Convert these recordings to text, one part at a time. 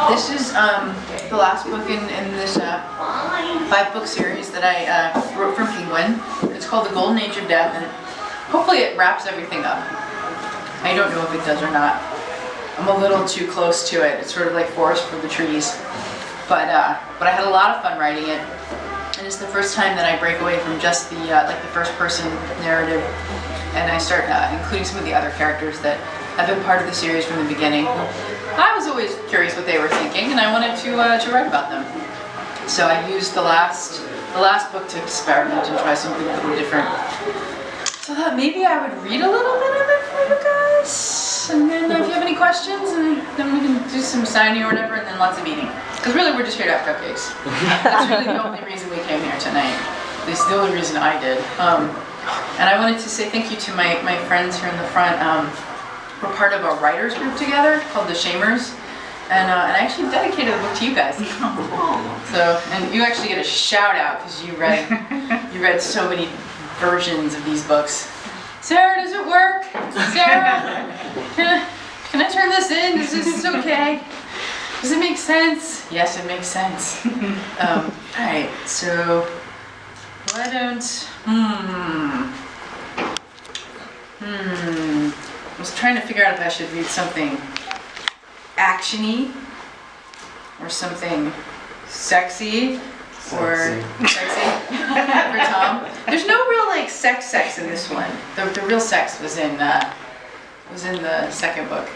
This is the last book in this 5-book series that I wrote for Penguin. It's called The Golden Age of Death, and hopefully it wraps everything up. I don't know if it does or not. I'm a little too close to it. It's sort of like Forest for the Trees. But I had a lot of fun writing it, and it's the first time that I break away from just the like the first-person narrative, and I start including some of the other characters that have been part of the series from the beginning. I was always curious what they were thinking, and I wanted to write about them. So I used the last book to experiment and try something a little different. So I thought maybe I would read a little bit of it for you guys, and then if you have any questions, and then we can do some signing or whatever, and then lots of eating. Because really, we're just here to have cupcakes. That's really the only reason we came here tonight. At least the only reason I did. And I wanted to say thank you to my friends here in the front. We're part of a writers group together called the Shamers, and I actually dedicated the book to you guys. So, and you actually get a shout out because you read so many versions of these books. Sarah, does it work? Sarah, can I turn this in? Is this okay? Does it make sense? Yes, it makes sense. All right, so why don't I was trying to figure out if I should read something action-y or something sexy or sexy for Tom. There's no real like sex in this one. The real sex was in the second book.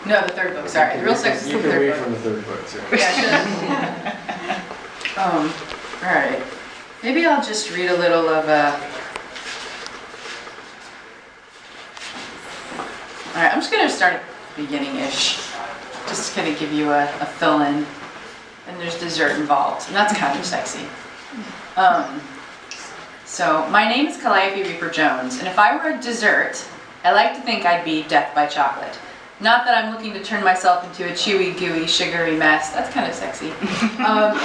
No, the third book. Sorry, the real sex is the third book. You can read from the third book too. Yeah. All right. Maybe I'll just read a little of All right, I'm just going to start at the beginning-ish, just to kind of give you a fill-in, and there's dessert involved, and that's kind of sexy. So, my name is Calliope Reaper Jones, and if I were a dessert, I like to think I'd be death by chocolate. Not that I'm looking to turn myself into a chewy, gooey, sugary mess. That's kind of sexy.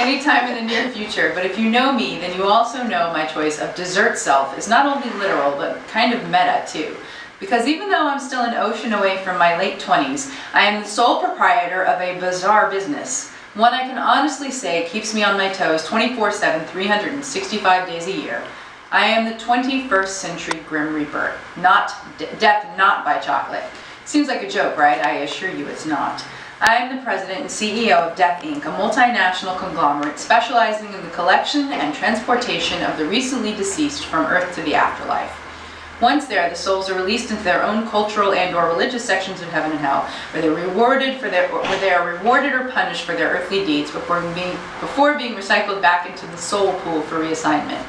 Anytime in the near future, but if you know me, then you also know my choice of dessert self is not only literal, but kind of meta, too. Because even though I'm still an ocean away from my late 20s, I am the sole proprietor of a bizarre business. One I can honestly say keeps me on my toes 24/7, 365 days a year. I am the 21st century Grim Reaper, death not by chocolate. Seems like a joke, right? I assure you it's not. I am the president and CEO of Death Inc., a multinational conglomerate specializing in the collection and transportation of the recently deceased from Earth to the afterlife. Once there, the souls are released into their own cultural and/or religious sections of heaven and hell, where they are rewarded or punished for their earthly deeds before being recycled back into the soul pool for reassignment.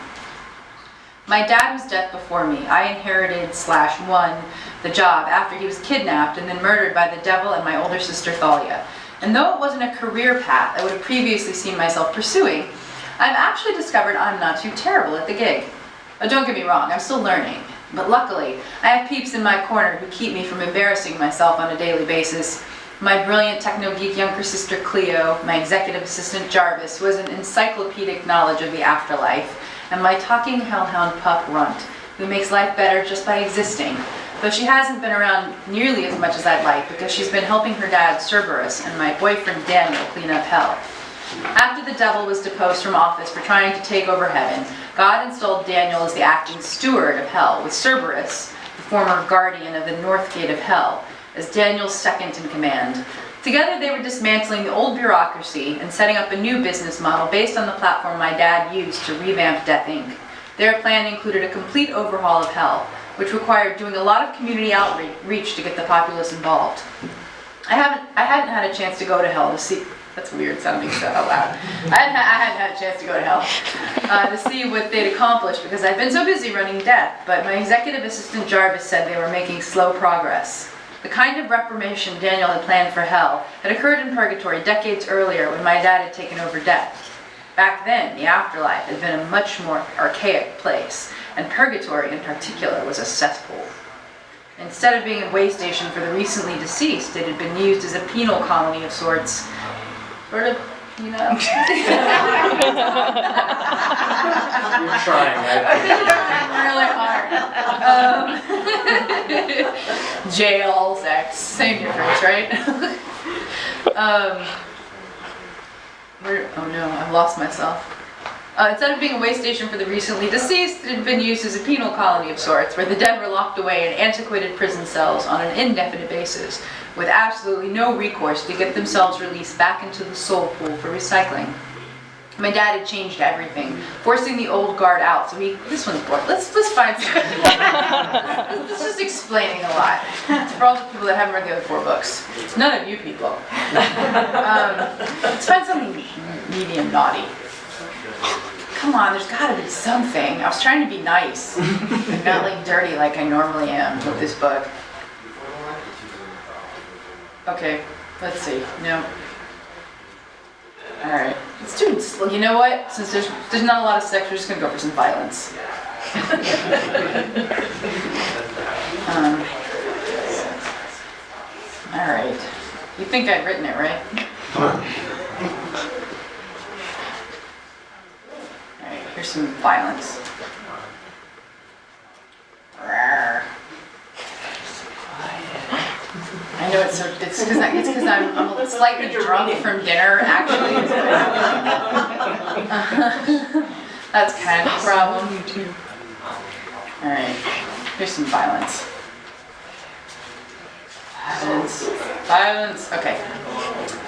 My dad was death before me. I inherited/won the job after he was kidnapped and then murdered by the devil and my older sister Thalia. And though it wasn't a career path I would have previously seen myself pursuing, I've actually discovered I'm not too terrible at the gig. Don't get me wrong, I'm still learning. But luckily, I have peeps in my corner who keep me from embarrassing myself on a daily basis. My brilliant techno-geek younger sister Cleo, my executive assistant Jarvis, who has an encyclopedic knowledge of the afterlife, and my talking hellhound pup Runt, who makes life better just by existing, though she hasn't been around nearly as much as I'd like because she's been helping her dad Cerberus and my boyfriend Daniel clean up hell. After the devil was deposed from office for trying to take over heaven, God installed Daniel as the acting steward of hell, with Cerberus, the former guardian of the north gate of hell, as Daniel's second in command. Together they were dismantling the old bureaucracy and setting up a new business model based on the platform my dad used to revamp Death Inc. Their plan included a complete overhaul of hell, which required doing a lot of community outreach to get the populace involved. I hadn't had a chance to go to hell to see. That's weird sounding so out loud. I hadn't had a chance to go to hell to see what they'd accomplished because I'd been so busy running Death, but my executive assistant Jarvis said they were making slow progress. The kind of reformation Daniel had planned for hell had occurred in Purgatory decades earlier when my dad had taken over Death. Back then, the afterlife had been a much more archaic place, and Purgatory in particular was a cesspool. Instead of being a way station for the recently deceased, it had been used as a penal colony of sorts. Sort of, you know. You're trying, right? Really hard. Jail, sex, same difference, right? Oh no, I've lost myself. Instead of being a way station for the recently deceased, it had been used as a penal colony of sorts, where the dead were locked away in antiquated prison cells on an indefinite basis, with absolutely no recourse to get themselves released back into the soul pool for recycling. My dad had changed everything, forcing the old guard out. So this one's boring. Let's find something. This is just explaining a lot. It's for all the people that haven't read the other 4 books. It's none of you people. Let's find something medium naughty. Come on, there's gotta be something. I was trying to be nice, not like dirty like I normally am with this book. Okay, let's see. No. All right, let's do. Well, you know what? Since there's not a lot of sex, we're just gonna go for some violence. All right. You think I'd written it, right? All right. Here's some violence. Rawr. I know it's because I'm slightly drunk from dinner, actually. That's kind of the problem. All right, here's some violence. Violence. Okay.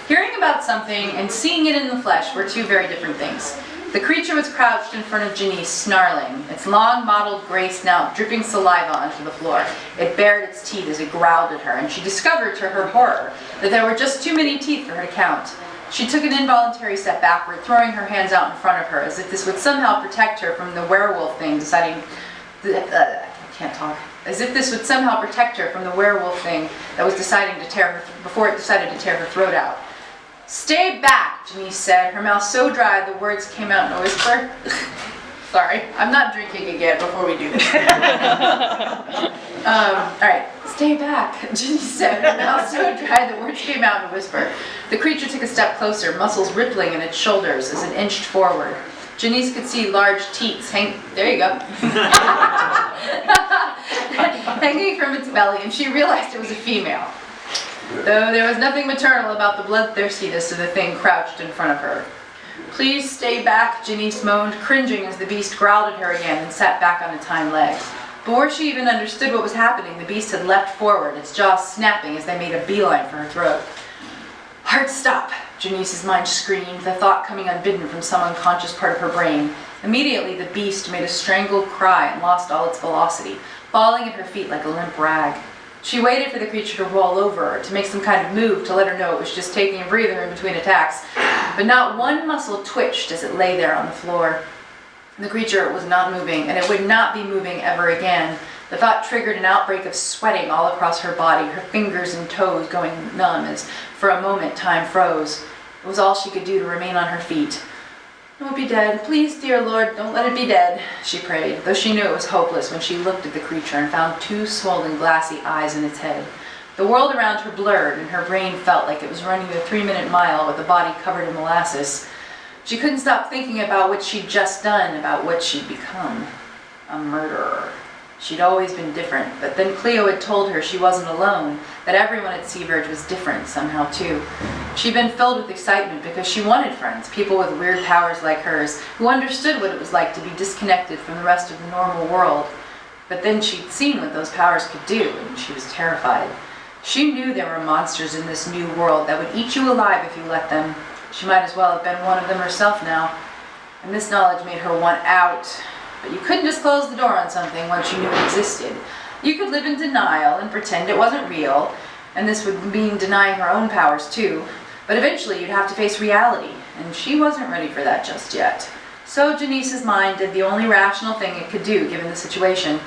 Hearing about something and seeing it in the flesh were 2 very different things. The creature was crouched in front of Janice, snarling, its long, mottled gray snout dripping saliva onto the floor. It bared its teeth as it growled at her, and she discovered to her horror that there were just too many teeth for her to count. She took an involuntary step backward, throwing her hands out in front of her, as if this would somehow protect her from the werewolf thing I can't talk. As if this would somehow protect her from the werewolf thing that was deciding to tear her, before it decided to tear her throat out. "Stay back," Janice said, her mouth so dry the words came out in a whisper. Sorry, I'm not drinking again before we do this. Alright, "Stay back," Janice said, her mouth so dry the words came out in a whisper. The creature took a step closer, muscles rippling in its shoulders as it inched forward. Janice could see large teats there you go, hanging from its belly, and she realized it was a female. Though there was nothing maternal about the bloodthirstiness of the thing crouched in front of her. "Please stay back," Janice moaned, cringing as the beast growled at her again and sat back on its hind legs. Before she even understood what was happening, the beast had leapt forward, its jaws snapping as they made a beeline for her throat. "Heart stop," Janice's mind screamed, the thought coming unbidden from some unconscious part of her brain. Immediately the beast made a strangled cry and lost all its velocity, falling at her feet like a limp rag. She waited for the creature to roll over, to make some kind of move to let her know it was just taking a breather in between attacks, but not one muscle twitched as it lay there on the floor. The creature was not moving, and it would not be moving ever again. The thought triggered an outbreak of sweating all across her body, her fingers and toes going numb as, for a moment, time froze. It was all she could do to remain on her feet. "Don't be dead. Please, dear Lord, don't let it be dead," she prayed, though she knew it was hopeless when she looked at the creature and found 2 swollen, glassy eyes in its head. The world around her blurred, and her brain felt like it was running a 3-minute mile with a body covered in molasses. She couldn't stop thinking about what she'd just done, about what she'd become. A murderer. She'd always been different, but then Cleo had told her she wasn't alone, that everyone at Seaverge was different somehow too. She'd been filled with excitement because she wanted friends, people with weird powers like hers, who understood what it was like to be disconnected from the rest of the normal world. But then she'd seen what those powers could do, and she was terrified. She knew there were monsters in this new world that would eat you alive if you let them. She might as well have been one of them herself now, and this knowledge made her want out. But you couldn't just close the door on something once you knew it existed. You could live in denial and pretend it wasn't real, and this would mean denying her own powers too. But eventually you'd have to face reality, and she wasn't ready for that just yet. So Janice's mind did the only rational thing it could do given the situation.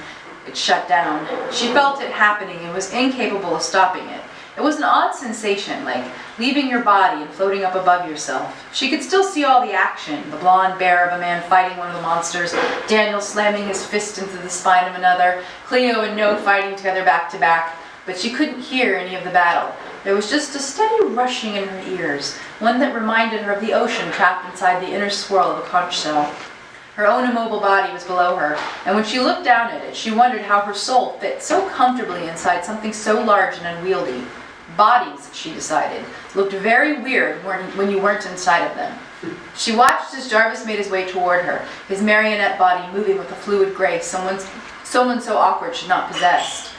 It shut down. She felt it happening and was incapable of stopping it. It was an odd sensation, like leaving your body and floating up above yourself. She could still see all the action, the blonde bear of a man fighting one of the monsters, Daniel slamming his fist into the spine of another, Cleo and No fighting together back to back, but she couldn't hear any of the battle. There was just a steady rushing in her ears, one that reminded her of the ocean trapped inside the inner swirl of a conch shell. Her own immobile body was below her, and when she looked down at it, she wondered how her soul fit so comfortably inside something so large and unwieldy. Bodies, she decided, looked very weird when you weren't inside of them. She watched as Jarvis made his way toward her, his marionette body moving with a fluid grace someone so awkward should not possess.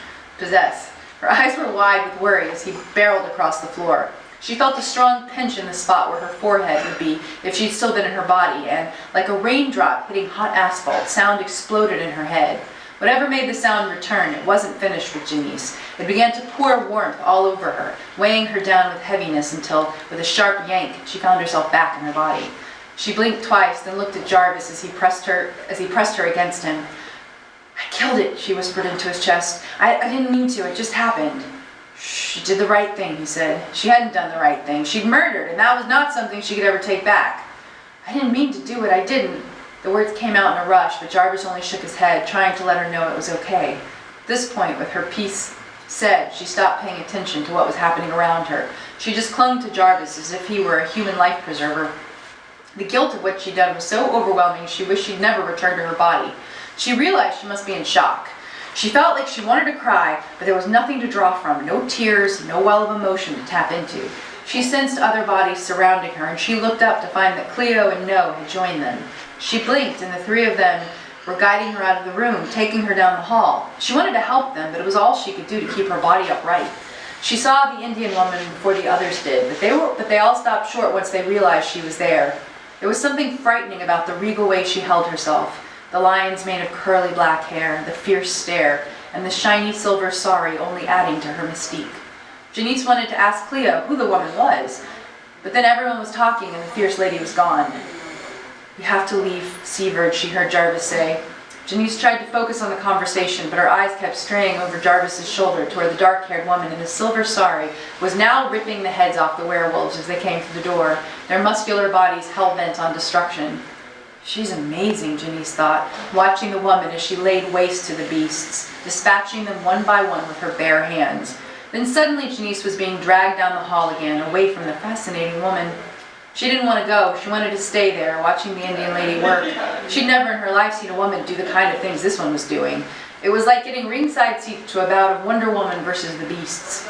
Her eyes were wide with worry as he barreled across the floor. She felt a strong pinch in the spot where her forehead would be if she'd still been in her body, and, like a raindrop hitting hot asphalt, sound exploded in her head. Whatever made the sound return, it wasn't finished with Janice. It began to pour warmth all over her, weighing her down with heaviness until, with a sharp yank, she found herself back in her body. She blinked twice, then looked at Jarvis as he pressed her against him. "I killed it," she whispered into his chest. I didn't mean to, it just happened." "She did the right thing," he said. She hadn't done the right thing. She'd murdered, and that was not something she could ever take back. "I didn't mean to do it, I didn't." The words came out in a rush, but Jarvis only shook his head, trying to let her know it was okay. At this point, with her piece said, she stopped paying attention to what was happening around her. She just clung to Jarvis as if he were a human life preserver. The guilt of what she'd done was so overwhelming she wished she'd never returned to her body. She realized she must be in shock. She felt like she wanted to cry, but there was nothing to draw from, no tears, no well of emotion to tap into. She sensed other bodies surrounding her, and she looked up to find that Cleo and No had joined them. She blinked, and the three of them were guiding her out of the room, taking her down the hall. She wanted to help them, but it was all she could do to keep her body upright. She saw the Indian woman before the others did, but they all stopped short once they realized she was there. There was something frightening about the regal way she held herself. The lion's mane of curly black hair, the fierce stare, and the shiny silver sari only adding to her mystique. Janice wanted to ask Cleo who the woman was, but then everyone was talking and the fierce lady was gone. "We have to leave Seaverd," she heard Jarvis say. Janice tried to focus on the conversation, but her eyes kept straying over Jarvis's shoulder to where the dark-haired woman in the silver sari was now ripping the heads off the werewolves as they came through the door, their muscular bodies hell-bent on destruction. "She's amazing," Janice thought, watching the woman as she laid waste to the beasts, dispatching them one by one with her bare hands. Then suddenly Janice was being dragged down the hall again, away from the fascinating woman. She didn't want to go. She wanted to stay there, watching the Indian lady work. She'd never in her life seen a woman do the kind of things this one was doing. It was like getting ringside seat to a bout of Wonder Woman versus the beasts.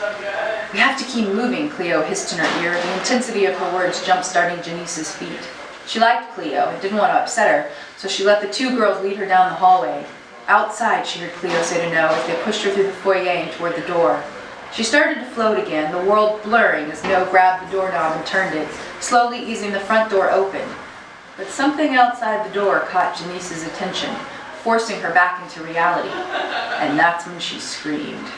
"We have to keep moving," Cleo hissed in her ear, the intensity of her words jump-starting Janice's feet. She liked Cleo and didn't want to upset her, so she let the two girls lead her down the hallway. "Outside," she heard Cleo say to No as they pushed her through the foyer and toward the door. She started to float again, the world blurring as No grabbed the doorknob and turned it, slowly easing the front door open. But something outside the door caught Janice's attention, forcing her back into reality. And that's when she screamed.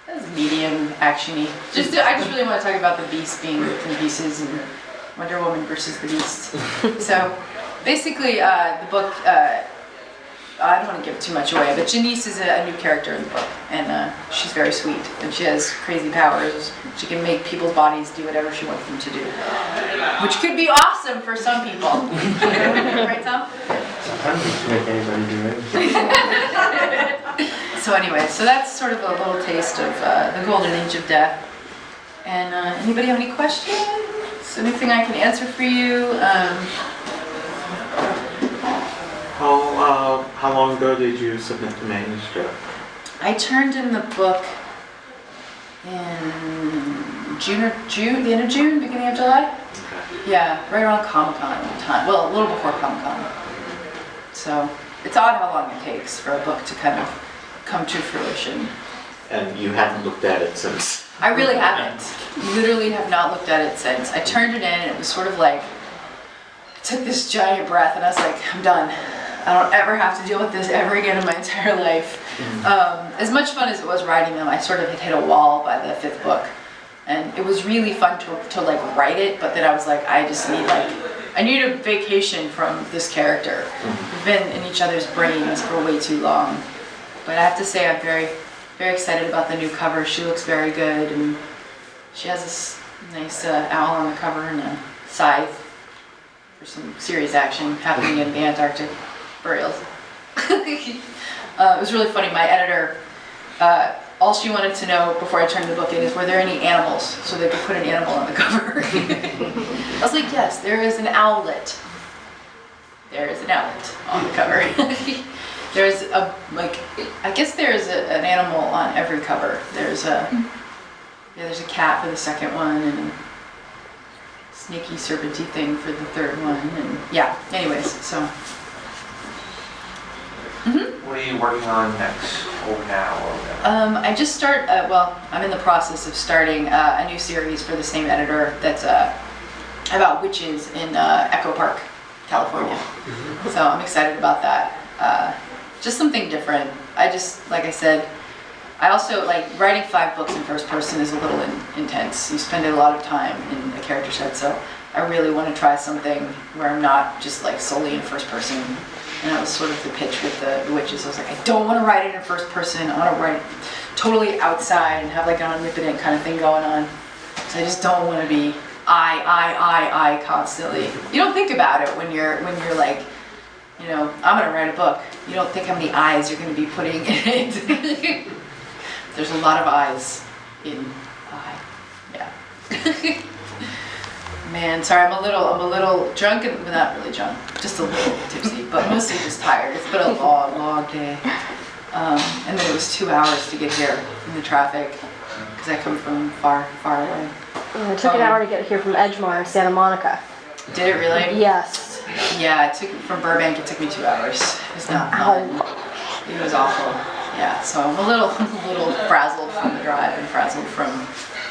That was medium action-y. I just really want to talk about the beast being in pieces and Wonder Woman versus the Beast. So basically the book, I don't want to give too much away, but Janice is a new character in the book, and she's very sweet, and she has crazy powers. She can make people's bodies do whatever she wants them to do, which could be awesome for some people. Right, Tom? Sometimes you can make anybody do it. So anyway, so that's sort of a little taste of the golden age of death. And anybody have any questions? Anything I can answer for you? How long ago did you submit the manuscript? I turned in the book in June, the end of June, beginning of July. Okay. Yeah, right around Comic-Con time. Well, a little before Comic-Con. So it's odd how long it takes for a book to kind of come to fruition. And you haven't looked at it since? I really haven't. Literally have not looked at it since. I turned it in and it was sort of like, I took this giant breath and I was like, I'm done. I don't ever have to deal with this ever again in my entire life. As much fun as it was writing them, I sort of had hit a wall by the 5th book. And it was really fun to like write it, but then I was like, I just need I need a vacation from this character. We've been in each other's brains for way too long. But I have to say I'm very, very excited about the new cover. She looks very good, and she has this nice owl on the cover and a scythe for some serious action happening in the Antarctic burials. It was really funny. My editor, all she wanted to know before I turned the book in is, were there any animals, so they could put an animal on the cover. I was like, yes, there is an owlet. There is an owlet on the cover. There's a, I guess there's an animal on every cover. There's a cat for the second one, and snaky serpenty thing for the third one, and yeah. Anyways, so. What are you working on next, or now, or whatever? I just I'm in the process of starting a new series for the same editor that's about witches in Echo Park, California. So I'm excited about that. Just something different. Like I said, I also like writing 5 books in first person is a little intense. You spend a lot of time in a character set, so I really want to try something where I'm not just like solely in first person. And that was sort of the pitch with the witches. I was like, I don't want to write it in first person. I want to write it totally outside and have like an omnipotent kind of thing going on. So I just don't want to be I constantly. You don't think about it when you're like, you know, I'm going to write a book. You don't think how many eyes you're going to be putting in it. There's a lot of eyes in I. Yeah. Man, sorry, I'm a little drunk, and well, not really drunk, just a little tipsy, but mostly just tired. It's been a long day. And then it was 2 hours to get here in the traffic, because I come from far away. Yeah, it took an hour to get here from Edgemont, Santa Monica. Did it really? Yes. Yeah, it took from Burbank. It took me 2 hours. It was not fun. It was awful. Yeah, so I'm a little frazzled from the drive and frazzled from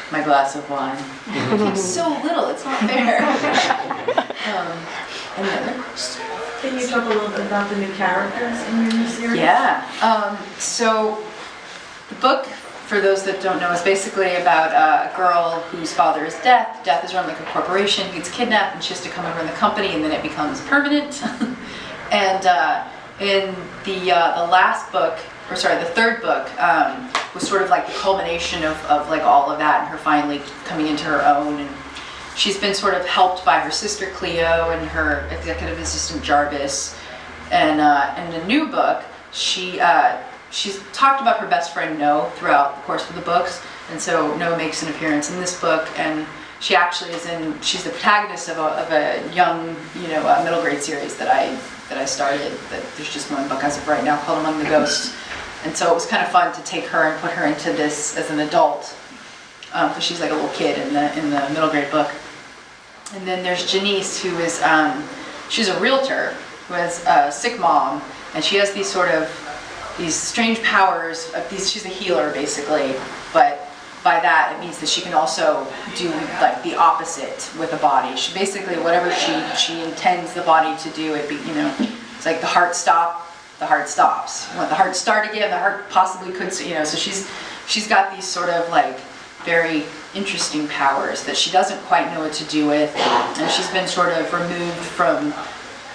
my glass of wine. It's so little, it's not fair. Any other questions? Can you talk a little bit about the new characters in your new series? Yeah. So the book, for those that don't know, is basically about a girl whose father is Death. Death is run like a corporation, gets kidnapped, and she has to come and run the company, and then it becomes permanent. And in the last book, or sorry, the third book, was sort of like the culmination of like all of that and her finally coming into her own. And she's been sort of helped by her sister Cleo and her executive assistant Jarvis. And in the new book, she's talked about her best friend No throughout the course of the books. And so No makes an appearance in this book, and she actually she's the protagonist of a young, middle grade series that I started, that there's just one book as of right now called Among the Ghosts. And so it was kind of fun to take her and put her into this as an adult, because she's like a little kid in the middle grade book. And then there's Janice, who is she's a realtor who has a sick mom, and she has these strange powers. She's a healer basically, but by that it means that she can also do like the opposite with the body. She basically, whatever she intends the body to do, it's like the heart stops. The heart stops. When the heart start again, the heart possibly could, so she's got these sort of like very interesting powers that she doesn't quite know what to do with, and she's been sort of removed from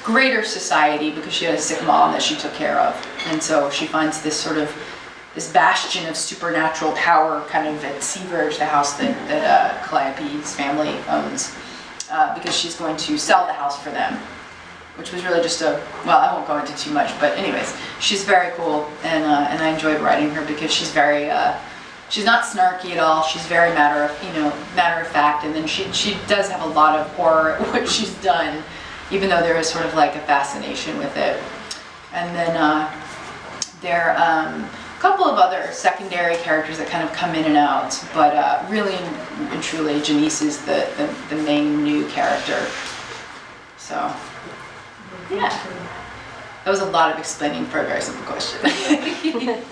greater society because she had a sick mom that she took care of. And so she finds this bastion of supernatural power kind of at Seaverge, the house that Calliope's family owns, because she's going to sell the house for them. Which was really just I won't go into too much, but anyways, she's very cool, and I enjoyed writing her because she's very, she's not snarky at all. She's very matter of fact, and then she does have a lot of horror at what she's done, even though there is sort of like a fascination with it. And then there are a couple of other secondary characters that kind of come in and out, but really and truly, Janice is the main new character. So. Yeah. That was a lot of explaining for a very simple question.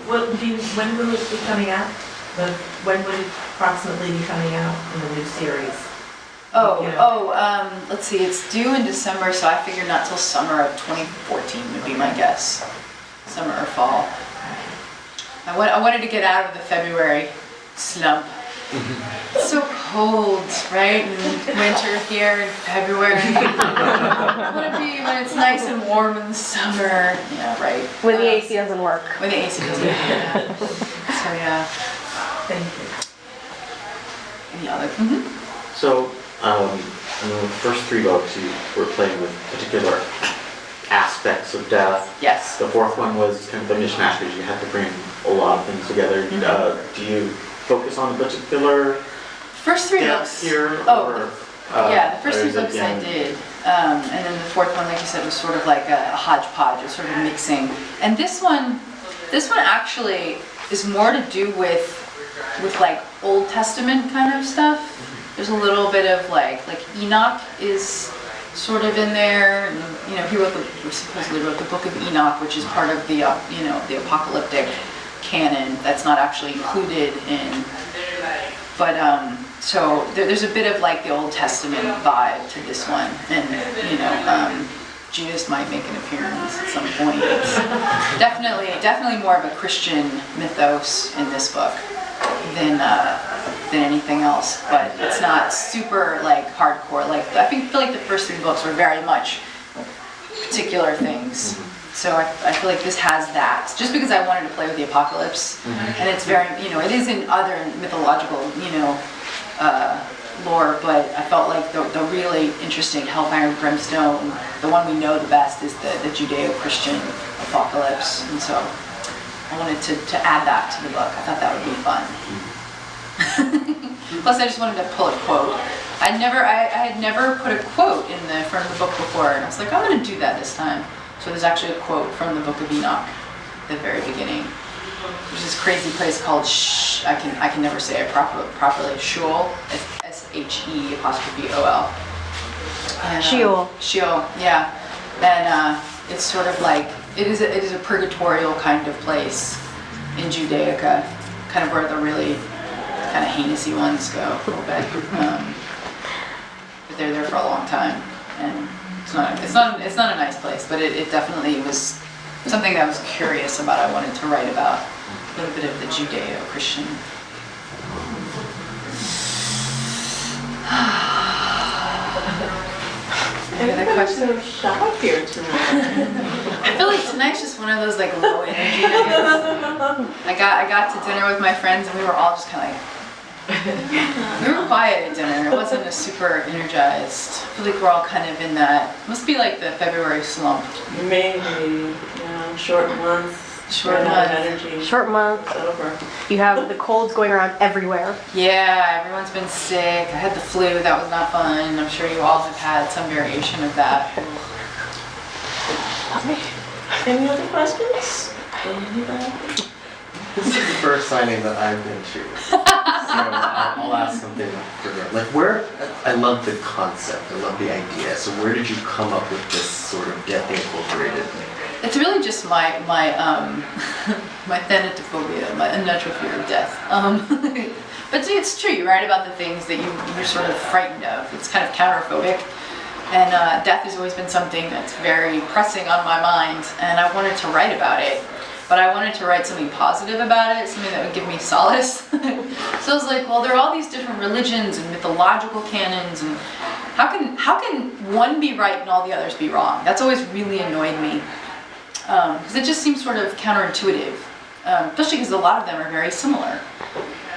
When will it be coming out? When would it approximately be coming out in the new series? Let's see, it's due in December, so I figured not till summer of 2014 would be my guess. Summer or fall. I wanted to get out of the February slump. It's so cold, right? And winter here in February. I want to be when it's nice and warm in the summer. Yeah, right. When the AC doesn't work. When the AC doesn't work. Yeah. So yeah. Thank you. Any other? So, in the first 3 books, you were playing with particular aspects of death. Yes. The fourth one was kind of a mishmash because you had to bring a lot of things together. Do you focus on a particular first 3 death books here? the first 3 books I did. And then the fourth one, like you said, was sort of like a hodgepodge, it was sort of mixing. And this one actually is more to do with like Old Testament kind of stuff. There's a little bit of like Enoch is sort of in there, and he supposedly wrote the Book of Enoch, which is part of the the apocalyptic canon that's not actually included in. But so there's a bit of like the Old Testament vibe to this one, and Judas might make an appearance at some point. It's definitely more of a Christian mythos in this book than anything else. But it's not super like hardcore. Like I feel like the first 3 books were very much particular things. So I feel like this has that. Just because I wanted to play with the apocalypse, and it's very it is in other mythological lore, but I felt like the really interesting Hellfire and Brimstone, the one we know the best, is the Judeo-Christian apocalypse, and so I wanted to add that to the book. I thought that would be fun. Plus, I just wanted to pull a quote. I had never put a quote in the front of the book before, and I was like, I'm going to do that this time. So there's actually a quote from the Book of Enoch at the very beginning. There's this crazy place called I can never say it properly. Sheol, SHE'OL. Sheol. Sheol, yeah. And it's sort of like it is a purgatorial kind of place in Judaica, kind of where the really kind of heinousy ones go a little bit. But they're there for a long time, and it's not a nice place, but it definitely was something that I was curious about. I wanted to write about a little bit of the Judeo-Christian. Any other questions? So shy here tonight. I feel like tonight's just one of those like low energy nights. I got to dinner with my friends and we were all just kind of like. We were quiet at dinner. It wasn't a super energized. I feel like we're all kind of in that. Must be like the February slump. Maybe, short month. Short month. Energy. Short month. It's over. You have the colds going around everywhere. Yeah, everyone's been sick. I had the flu. That was not fun. I'm sure you all have had some variation of that. Any other questions? Anybody? This is the first signing that I've been to. So I'll ask something like where, I love the concept, I love the idea. So where did you come up with this sort of get incorporated? It's really just my my thanatophobia, my unnatural fear of death. But it's true. You write about the things that you're sort of frightened of. It's kind of counterphobic, and death has always been something that's very pressing on my mind. And I wanted to write about it, but I wanted to write something positive about it, something that would give me solace. So I was like, well, there are all these different religions and mythological canons, and how can one be right and all the others be wrong? That's always really annoyed me. Because it just seems sort of counterintuitive, especially because a lot of them are very similar.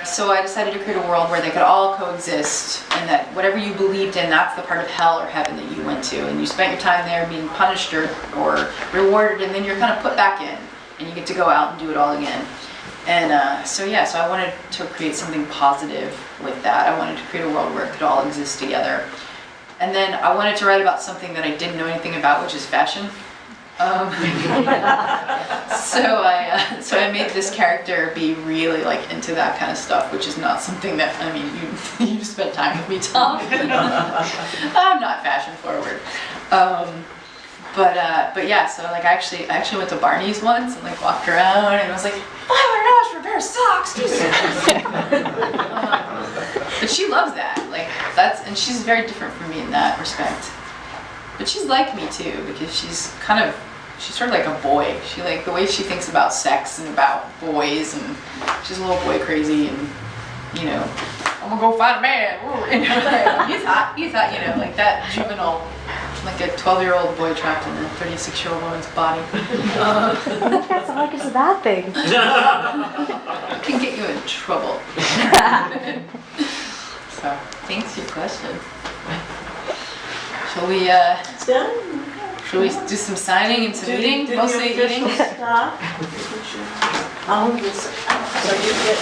So I decided to create a world where they could all coexist, and that whatever you believed in, that's the part of hell or heaven that you went to, and you spent your time there being punished or rewarded, and then you're kind of put back in, and you get to go out and do it all again. And so I wanted to create something positive with that. I wanted to create a world where it could all exist together. And then I wanted to write about something that I didn't know anything about, which is fashion. So I made this character be really like into that kind of stuff, which is not something that, I mean, you spent time with me, Tom. I'm not fashion forward. But yeah, so like I actually went to Barney's once and like walked around and I was like, $500 for a pair of socks, Jesus. But she loves that, like and she's very different from me in that respect. But she's like me too, because she's sort of like a boy. She like the way she thinks about sex and about boys, and she's a little boy crazy, and I'm gonna go find a man. He's hot, like that juvenile, like a 12-year-old boy trapped in a 36-year-old woman's body. That's not like it's a bad thing. Can get you in trouble. So, thanks for your question. Shall we, Shall we do some signing and some eating? Mostly eating? Stop. So you get